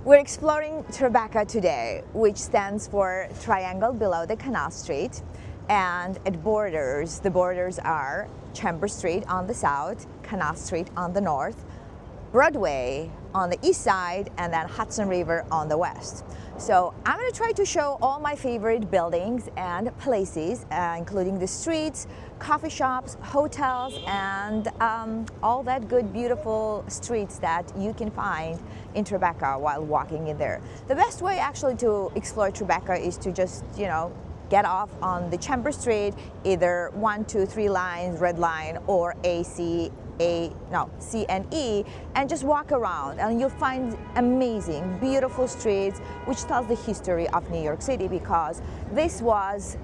We're exploring Tribeca today, which stands for Triangle Below the Canal Street, and the borders are Chambers Street on the south, Canal Street on the north, Broadway on the east side, and then Hudson River on the west. So I'm going to try to show all my favorite buildings and places, including the streets, coffee shops, hotels, and all that good, beautiful streets that you can find in Tribeca while walking in there. The best way actually to explore Tribeca is to just, get off on the Chambers Street, either 1, 2, 3 lines, red line, or C and E, and just walk around, and you'll find amazing, beautiful streets, which tells the history of New York City, because this was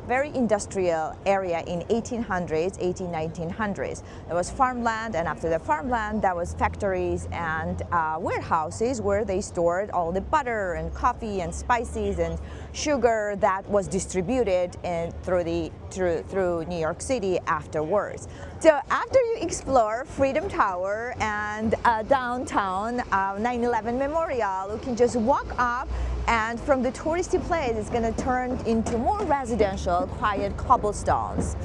very industrial area in 1900s. There was farmland, and after the farmland there was factories and warehouses where they stored all the butter and coffee and spices and sugar that was distributed through New York City afterwards. So after you explore Freedom Tower and downtown 9/11 Memorial, you can just walk up, and from the touristy place it's going to turn into more residential, quiet cobblestones.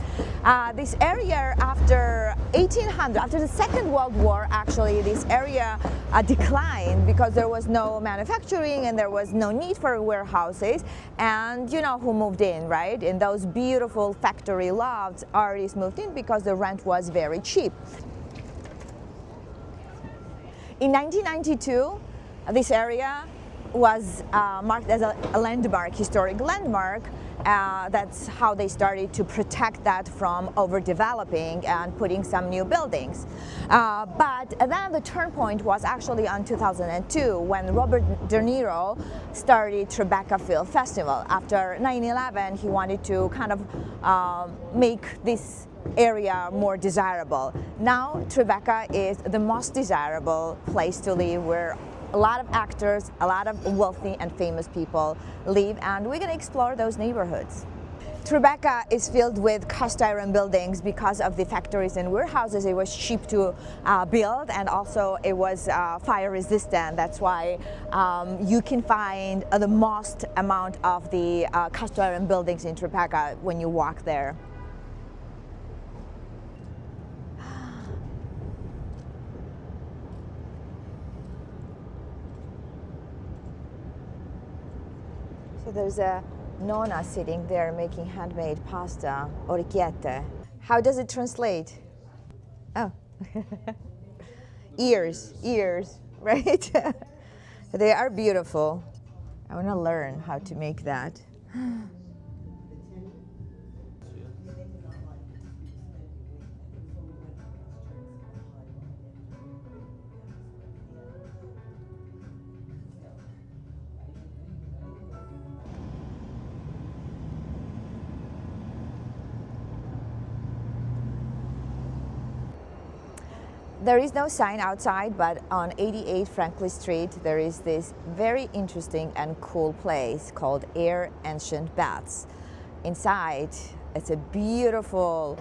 This area after 1800, after the Second World War, actually this area declined because there was no manufacturing and there was no need for warehouses, and you know who moved in, right? In those beautiful factory lofts, artists moved in because the rent was very cheap. In 1992, this area was marked as a landmark, historic landmark. That's how they started to protect that from overdeveloping and putting some new buildings. But then the turn point was actually on 2002 when Robert De Niro started Tribeca Film Festival. After 9/11, he wanted to kind of make this area more desirable. Now Tribeca is the most desirable place to live, where a lot of actors, a lot of wealthy and famous people live, and we're going to explore those neighborhoods. Tribeca is filled with cast iron buildings because of the factories and warehouses. It was cheap to build, and also it was fire resistant. That's why you can find the most amount of the cast iron buildings in Tribeca when you walk there. So there's a nonna sitting there making handmade pasta, orecchiette. How does it translate? Oh, ears, right? They are beautiful. I want to learn how to make that. There is no sign outside, but on 88 Franklin Street there is this very interesting and cool place called AIRE Ancient Baths. Inside, it's a beautiful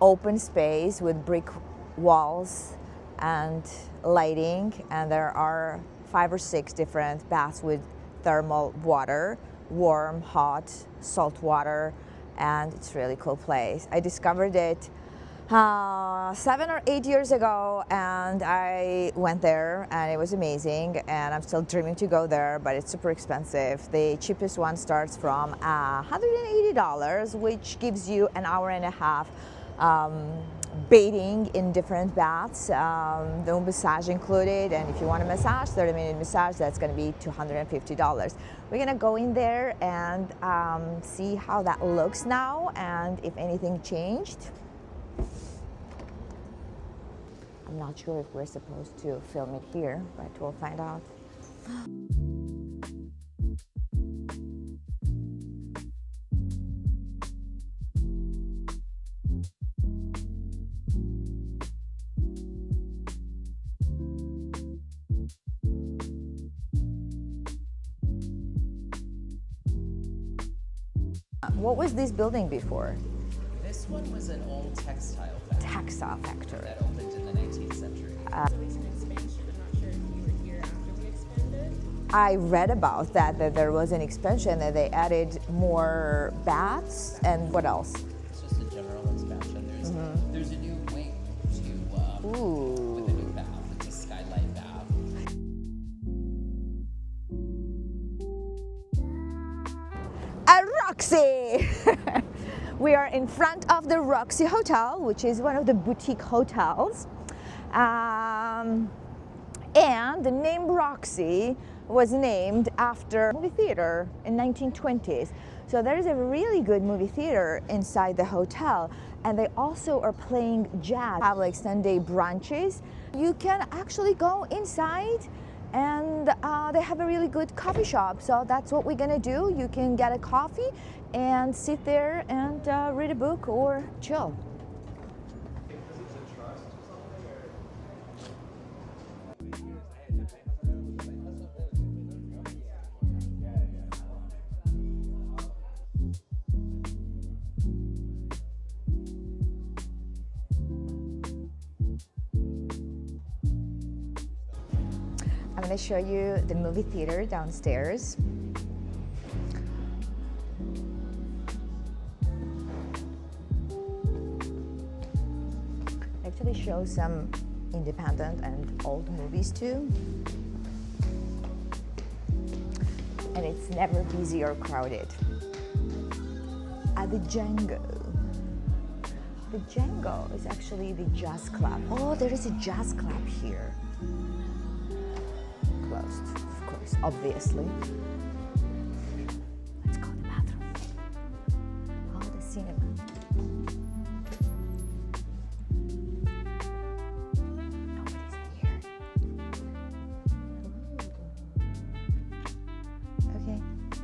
open space with brick walls and lighting, and there are 5 or 6 different baths with thermal water, warm, hot, salt water, and it's a really cool place. I discovered it 7 or 8 years ago, and I went there and it was amazing, and I'm still dreaming to go there, but it's super expensive. The cheapest one starts from $180, which gives you an hour and a half bathing in different baths, no massage included, and if you want a massage, 30-minute massage, that's going to be $250. We're going to go in there and see how that looks now and if anything changed. I'm not sure if we're supposed to film it here, but we'll find out. What was this building before? This one was an old textile factory. Textile factory. That opened in the 19th century. So it's an expansion. I'm not sure if you were here after we expanded. I read about that there was an expansion, that they added more baths, and what else? It's just a general expansion. There's a new wing to with a new bath. It's a skylight bath. A Roxy! We are in front of the Roxy Hotel, which is one of the boutique hotels. And the name Roxy was named after a movie theater in 1920s. So there is a really good movie theater inside the hotel, and they also are playing jazz, have like Sunday brunches. You can actually go inside, and they have a really good coffee shop. So that's what we're gonna do. You can get a coffee and sit there and read a book or chill. I'm going to show you the movie theater downstairs. Actually shows some independent and old movies too. And it's never busy or crowded. At the Django. The Django is actually the jazz club. Oh, there is a jazz club here. Closed, of course, obviously. Let's go to the bathroom. Oh, the cinema. Nobody's in here. Ooh. Okay. Is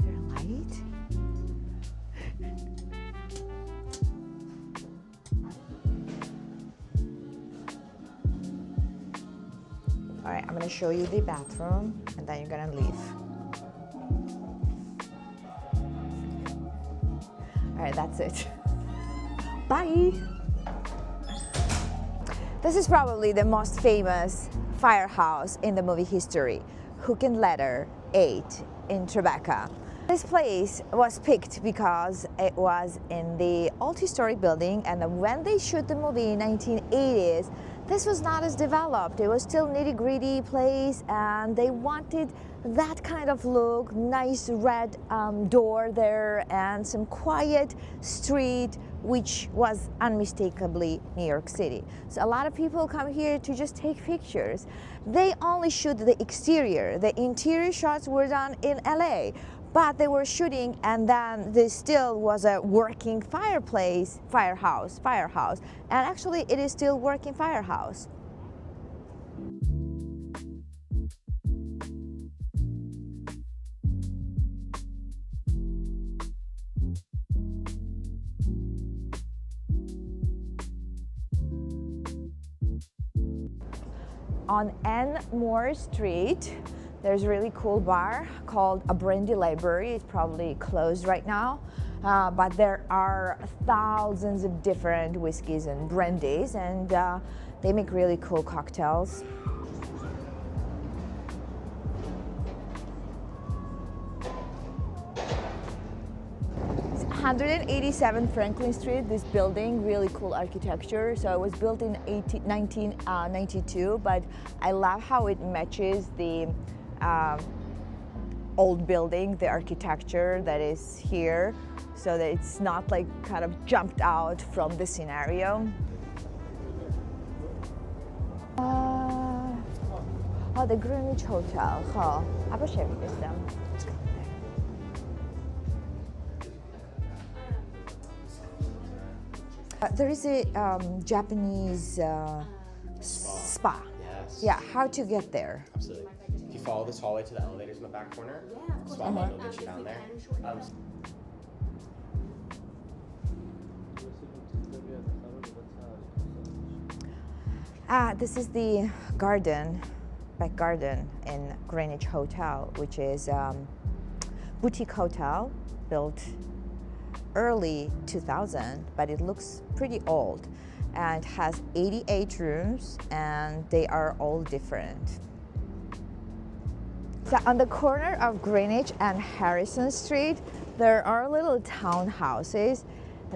there a light? All right, I'm gonna show you the bathroom, and then you're gonna leave. All right, that's it. Bye. This is probably the most famous firehouse in the movie history, Hook and Ladder 8 in Tribeca. This place was picked because it was in the old historic building, and when they shoot the movie in 1980s, this was not as developed. It was still nitty-gritty place, and they wanted that kind of look, nice red door there, and some quiet street, which was unmistakably New York City. So a lot of people come here to just take pictures. They only shoot the exterior. The interior shots were done in LA, but they were shooting, and then there still was a working firehouse, and actually it is still working firehouse. On N Moore Street, there's a really cool bar called a Brandy Library. It's probably closed right now, but there are thousands of different whiskeys and brandies, and they make really cool cocktails. It's 187 Franklin Street, this building, really cool architecture. So it was built in 1992, but I love how it matches the old building, the architecture that is here, so that it's not like kind of jumped out from the scenario. Oh, the Greenwich Hotel. Oh, I شنیدم. There is a Japanese spa. Yes. Yeah, how to get there? Absolutely. If you follow this hallway to the elevators in the back corner, spa button will get you down there. This is the garden, back garden in Greenwich Hotel, which is boutique hotel built early 2000, but it looks pretty old, and has 88 rooms, and they are all different. So on the corner of Greenwich and Harrison Street, there are little townhouses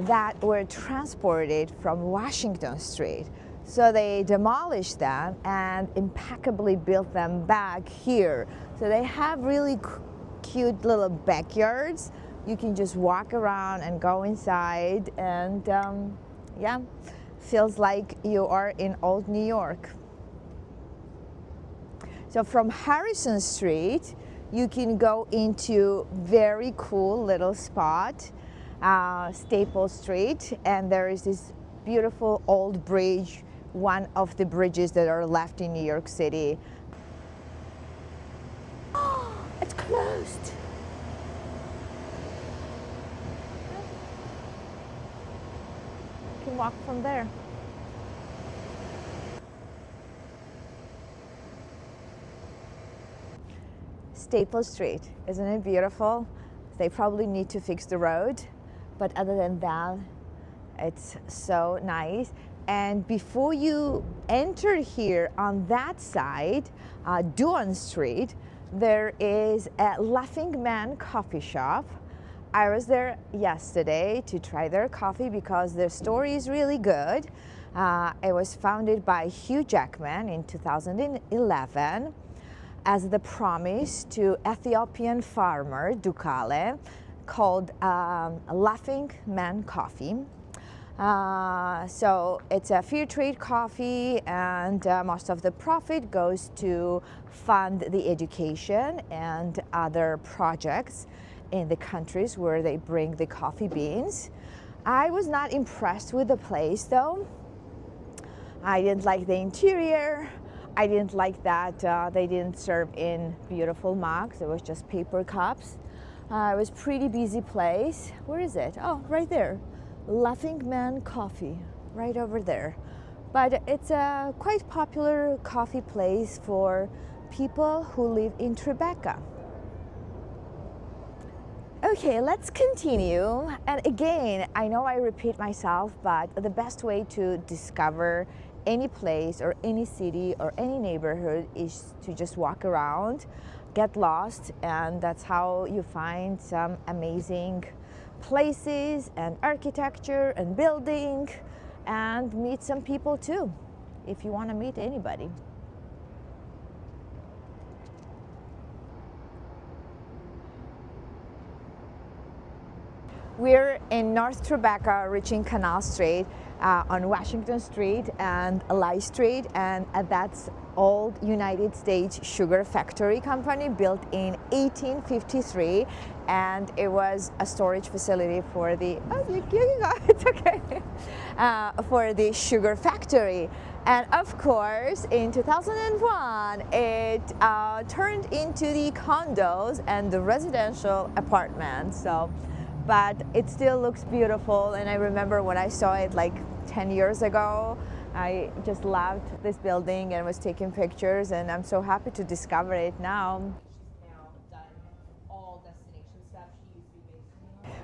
that were transported from Washington Street. So they demolished them and impeccably built them back here. So they have really cute little backyards. You can just walk around and go inside, and yeah, feels like you are in old New York. So from Harrison Street, you can go into very cool little spot, Staple Street, and there is this beautiful old bridge, one of the bridges that are left in New York City. Oh, it's closed. You can walk from there. Staple Street, isn't it beautiful? They probably need to fix the road, but other than that, it's so nice. And before you enter here on that side, Duane Street, there is a Laughing Man coffee shop. I was there yesterday to try their coffee because their story is really good. It was founded by Hugh Jackman in 2011 as the promise to Ethiopian farmer Dukale, called Laughing Man Coffee. So it's a fair trade coffee, and most of the profit goes to fund the education and other projects in the countries where they bring the coffee beans. I was not impressed with the place though. I didn't like the interior. I didn't like that they didn't serve in beautiful mugs. It was just paper cups. It was a pretty busy place. Where is it? Oh, right there. Laughing Man Coffee, right over there. But it's a quite popular coffee place for people who live in Tribeca. Okay, let's continue. And again, I know I repeat myself, but the best way to discover any place or any city or any neighborhood is to just walk around, get lost, and that's how you find some amazing places and architecture and building, and meet some people too, if you want to meet anybody. We're in North Tribeca, reaching Canal Street, on Washington Street and Ely Street, and that's old United States sugar factory company built in 1853, and it was a storage facility for the it's okay for the sugar factory. And of course, in 2001, it turned into the condos and the residential apartments. So, but it still looks beautiful, and I remember when I saw it like 10 years ago, I just loved this building and was taking pictures, and I'm so happy to discover it now.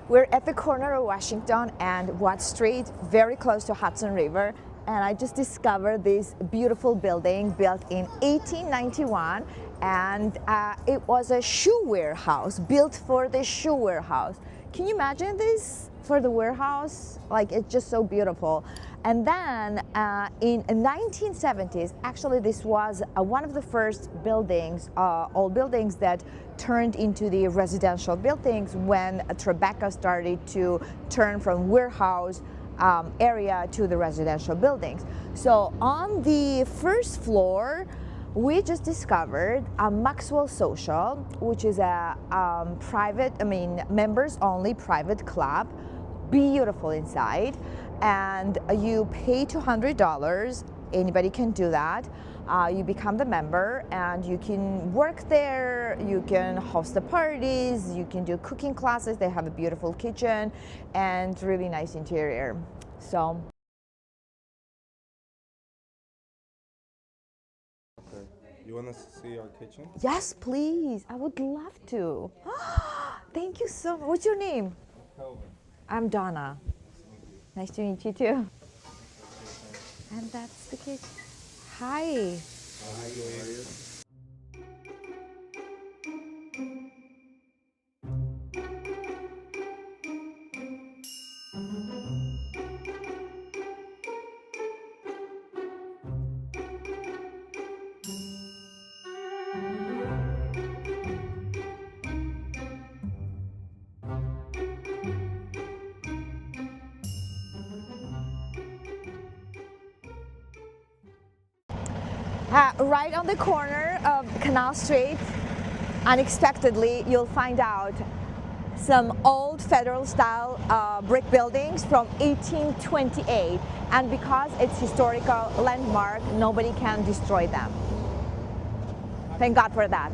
We're at the corner of Washington and Watt Street, very close to Hudson River, and I just discovered this beautiful building built in 1891, and it was a shoe warehouse, built for the shoe warehouse. Can you imagine this for the warehouse? Like, it's just so beautiful. And then in the 1970s, actually this was one of the first buildings, old buildings that turned into the residential buildings when Tribeca started to turn from warehouse area to the residential buildings. So on the first floor, we just discovered a Maxwell Social, which is a members only private club, beautiful inside, and you pay $200. Anybody can do that. You become the member and you can work there, you can host the parties, you can do cooking classes. They have a beautiful kitchen and really nice interior. So. You want us to see our kitchen? Yes, please. I would love to. Thank you so much. What's your name? Kelvin. I'm Donna. Nice to meet you too. And that's the kitchen. Hi. How are you? right on the corner of Canal Street, unexpectedly, you'll find out some old federal style brick buildings from 1828, and because it's historical landmark, nobody can destroy them. Thank God for that.